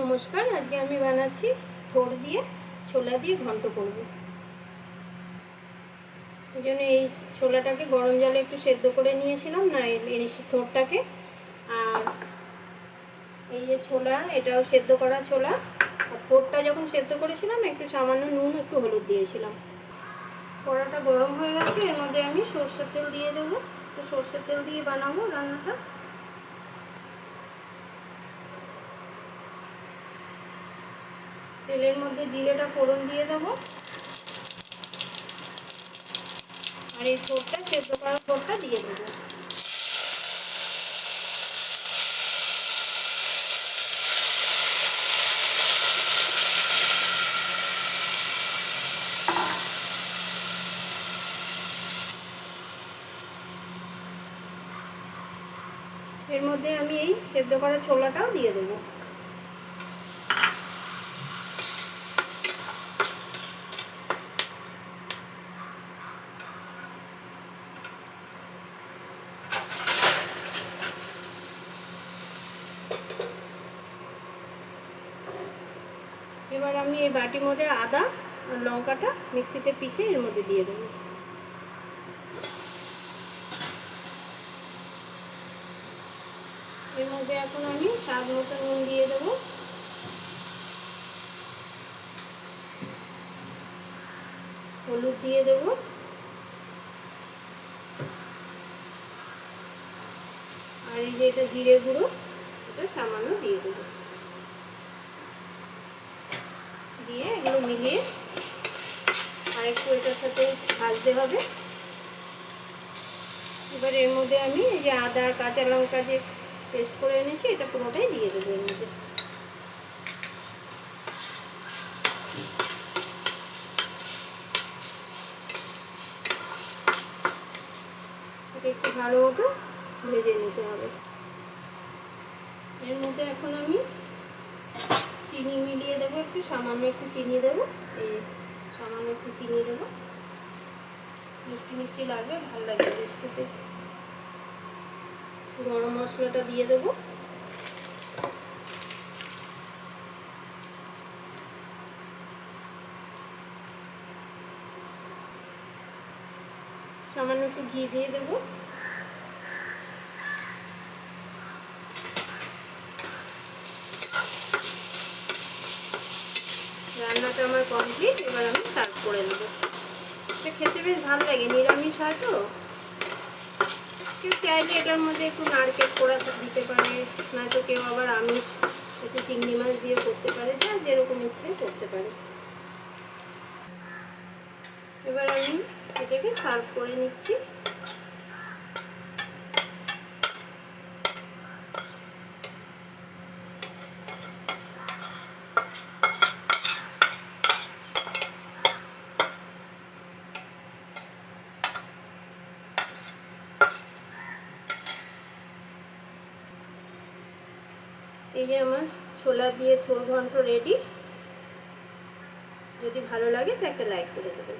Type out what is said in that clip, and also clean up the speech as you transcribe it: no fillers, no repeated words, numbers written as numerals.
নমস্কার, আজকে আমি বানাচ্ছি থোড় দিয়ে ছোলা দিয়ে ঘন্ট করব। এই জন্য এই ছোলাটাকে গরম জলে একটু সেদ্ধ করে নিয়েছিলাম, না এই থোড়টাকে। আর এই যে ছোলা, এটাও সেদ্ধ করা ছোলা। আর থোড়টা যখন সেদ্ধ করেছিলাম একটু সামান্য নুন একটু হলুদ দিয়েছিলাম। কড়াটা গরম হয়ে গেছে, এর মধ্যে আমি সরষের তেল দিয়ে দেবো। তো সরষের তেল দিয়ে বানাবো রান্নাটা। তেলের মধ্যে জিরেটা ফোড়ন দিয়ে দেবো। আর এই থোড়টা সেদ্ধ করা থোড়টা দিয়ে দেবো। এর মধ্যে আমি এই সেদ্ধ করা ছোলাটাও দিয়ে দেবো। এবার আমি এই বাটির মধ্যে আদা আর লঙ্কাটা মিক্সিতে পিষে এর মধ্যে দিয়ে দেবো। এর মধ্যে এখন আমি স্বাদ মতো নুন দিয়ে দেবো। হলুদ দিয়ে দেবো। আর এই যে এটা জিরে গুঁড়ো, এটা সামান্য দিয়ে দেবো। দিয়ে এগুলো মিলিয়ে আর একটু এটার সাথে ভাজতে হবে। এবার এর মধ্যে আমি এই যে আদা আর কাঁচা লঙ্কা যে পেস্ট করে এনেছি এটা পুরোটাই দিয়ে দেবো এর মধ্যে। এটা একটু ভালো মতো ভেজে নিতে হবে। এর মধ্যে এখন আমি চিনি মিলিয়ে দেবো, একটু সামান্য একটু চিনি দেবো। এই সামান্য একটু চিনি দেবো, মিষ্টি মিষ্টি লাগবে, ভালো লাগবে মিষ্টিতে। গরম মশলাটা দিয়ে দেবো। সামান্য একটু ঘি দিয়ে দেবো। রান্নাটা আমার কমপ্লিট, এবার আমি সার্ভ করে নেবো। এটা খেতে বেশ ভালো লাগে, নিরামিষ হয় তো। কেউ চাইলে এটার মধ্যে একটু নারকেল কোড়া দিতে পারে, নয়তো কেউ আবার আমিষ একটু চিংড়ি মাছ দিয়ে করতে পারে, যা যেরকম ইচ্ছে করতে পারে। এবার আমি এটাকে সার্ভ করে নিচ্ছি। এই যে আমার ছোলা দিয়ে থোড় ঘন্ট রেডি। যদি ভালো লাগে তো একটা লাইক করে দেবেন।